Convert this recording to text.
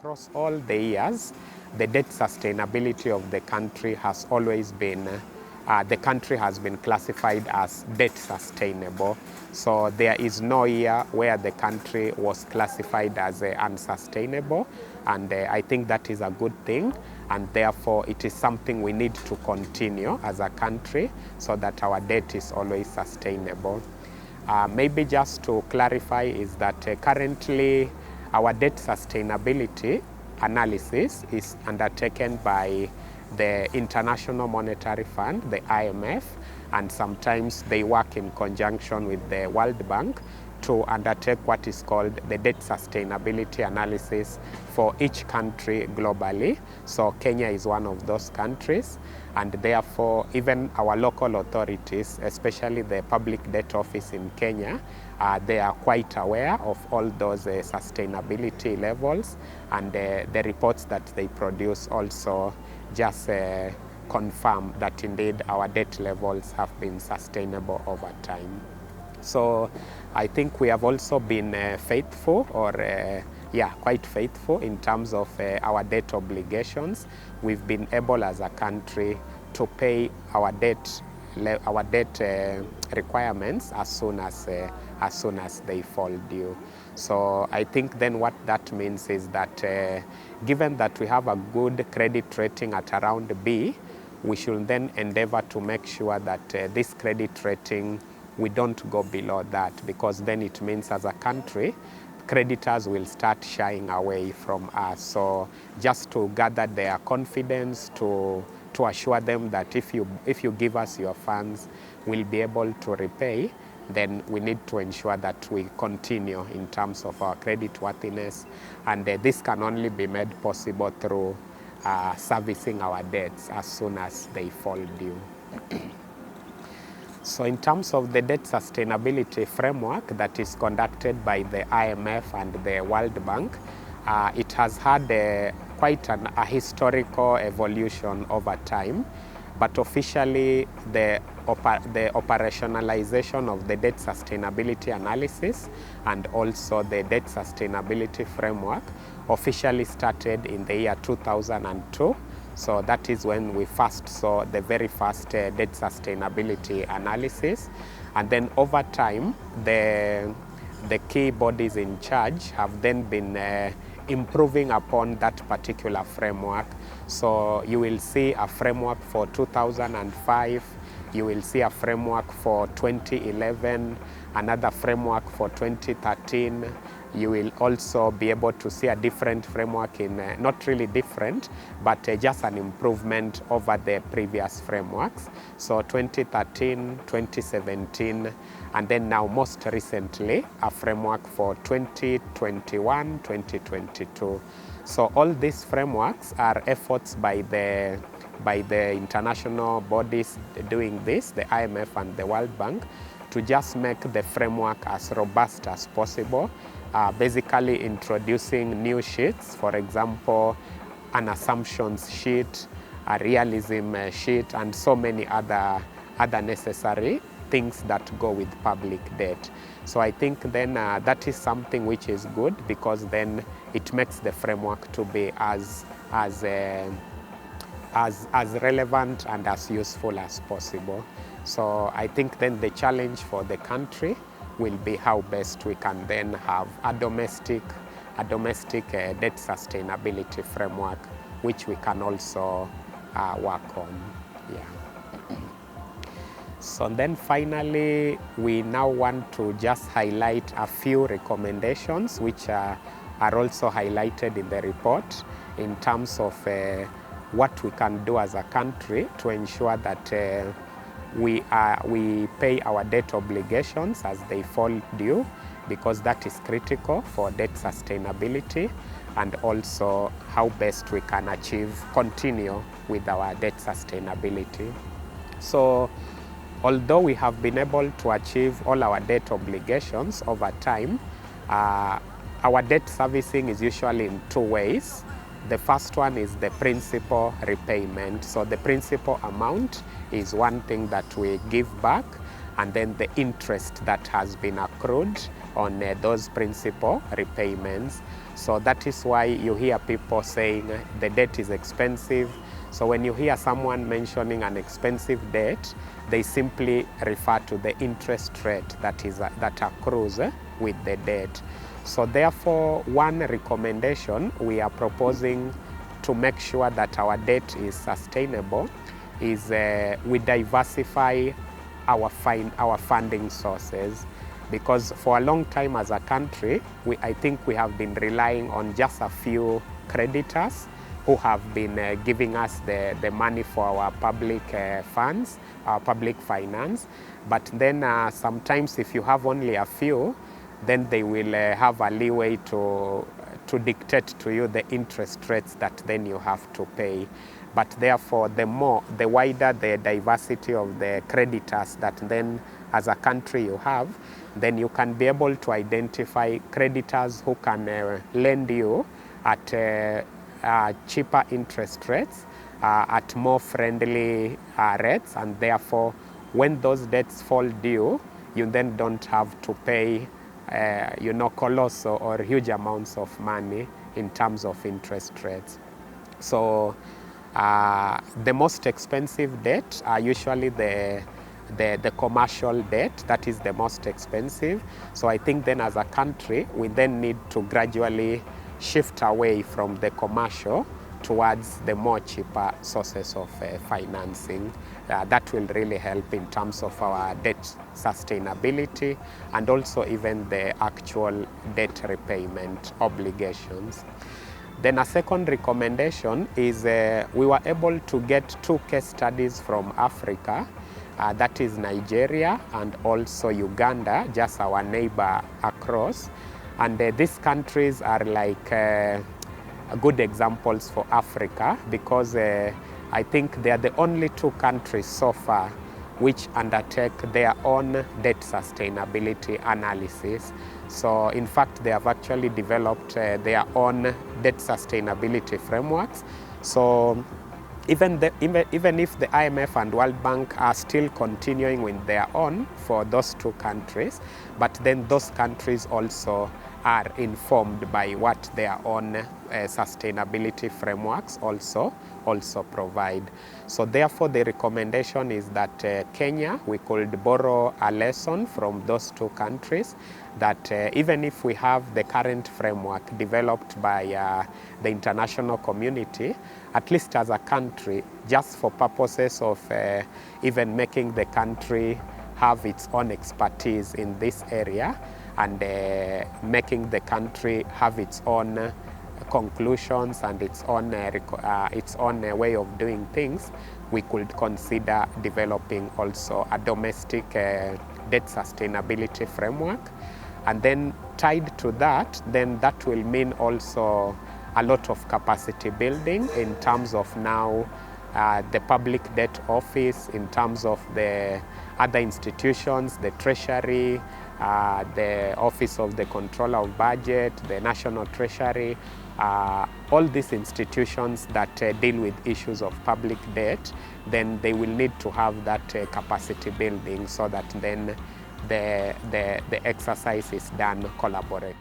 across all the years, the debt sustainability of the country has always been, the country has been classified as debt sustainable. So there is no year where the country was classified as unsustainable, and I think that is a good thing, and therefore it is something we need to continue as a country so that our debt is always sustainable. Maybe just to clarify is that currently our debt sustainability analysis is undertaken by the International Monetary Fund, the IMF, and sometimes they work in conjunction with the World Bank to undertake what is called the debt sustainability analysis for each country globally. So Kenya is one of those countries, and therefore even our local authorities, especially the Public Debt Office in Kenya, they are quite aware of all those sustainability levels, and the reports that they produce also just confirm that indeed our debt levels have been sustainable over time. So I think we have also been faithful, or quite faithful in terms of our debt obligations. We've been able as a country to pay our debt requirements as soon as they fall due. So I think then what that means is that given that we have a good credit rating at around B, we should then endeavor to make sure that this credit rating, we don't go below that, because then it means as a country, creditors will start shying away from us. So just to gather their confidence, to assure them that if you give us your funds, we'll be able to repay, then we need to ensure that we continue in terms of our credit worthiness. And this can only be made possible through servicing our debts as soon as they fall due. So in terms of the debt sustainability framework that is conducted by the IMF and the World Bank, it has had quite a historical evolution over time, but officially the operationalization of the debt sustainability analysis and also the debt sustainability framework officially started in the year 2002. So that is when we first saw the very first debt sustainability analysis. And then over time, the key bodies in charge have then been improving upon that particular framework. So you will see a framework for 2005, you will see a framework for 2011, another framework for 2013. You will also be able to see a different framework in, not really different, but just an improvement over the previous frameworks. So 2013, 2017, and then now most recently, a framework for 2021, 2022. So all these frameworks are efforts by the international bodies doing this, the IMF and the World Bank, to just make the framework as robust as possible. Basically introducing new sheets, for example, an assumptions sheet, a realism sheet, and so many other necessary things that go with public debt. So I think then that is something which is good, because then it makes the framework to be as relevant and as useful as possible. So I think then the challenge for the country will be how best we can then have a domestic debt sustainability framework, which we can also work on. Yeah. So then finally, we now want to just highlight a few recommendations which are also highlighted in the report in terms of what we can do as a country to ensure that we pay our debt obligations as they fall due, because that is critical for debt sustainability, and also how best we can continue with our debt sustainability. So although we have been able to achieve all our debt obligations over time, our debt servicing is usually in two ways. The first one is the principal repayment. So the principal amount is one thing that we give back, and then the interest that has been accrued on those principal repayments. So that is why you hear people saying the debt is expensive. So when you hear someone mentioning an expensive debt, they simply refer to the interest rate that accrues with the debt. So therefore, one recommendation we are proposing to make sure that our debt is sustainable is we diversify our funding sources, because for a long time as a country, I think we have been relying on just a few creditors who have been giving us the money for our public funds, our public finance. But then sometimes if you have only a few, then they will have a leeway to dictate to you the interest rates that then you have to pay. But therefore, the wider the diversity of the creditors that then as a country you have, then you can be able to identify creditors who can lend you at cheaper interest rates, at more friendly rates, and therefore when those debts fall due, you then don't have to pay colossal or huge amounts of money in terms of interest rates. So the most expensive debt are usually the commercial debt. That is the most expensive. So I think then as a country, we then need to gradually shift away from the commercial towards the more cheaper sources of financing. That will really help in terms of our debt sustainability and also even the actual debt repayment obligations. Then a second recommendation is we were able to get 2 case studies from Africa, that is Nigeria and also Uganda, just our neighbor across. And these countries are like good examples for Africa, because I think they are the only 2 countries so far which undertake their own debt sustainability analysis. So in fact, they have actually developed their own debt sustainability frameworks. So even if the IMF and World Bank are still continuing with their own for those 2 countries, but then those countries also are informed by what their own sustainability frameworks also provide. So therefore the recommendation is that Kenya, we could borrow a lesson from those 2 countries, that even if we have the current framework developed by the international community, at least as a country, just for purposes of even making the country have its own expertise in this area, and making the country have its own conclusions and its own way of doing things, we could consider developing also a domestic debt sustainability framework. And then tied to that, then that will mean also a lot of capacity building in terms of now the Public Debt Office, in terms of the other institutions, the Treasury, the Office of the Controller of Budget, the National Treasury, all these institutions that deal with issues of public debt, then they will need to have that capacity building so that then the exercise is done collaboratively.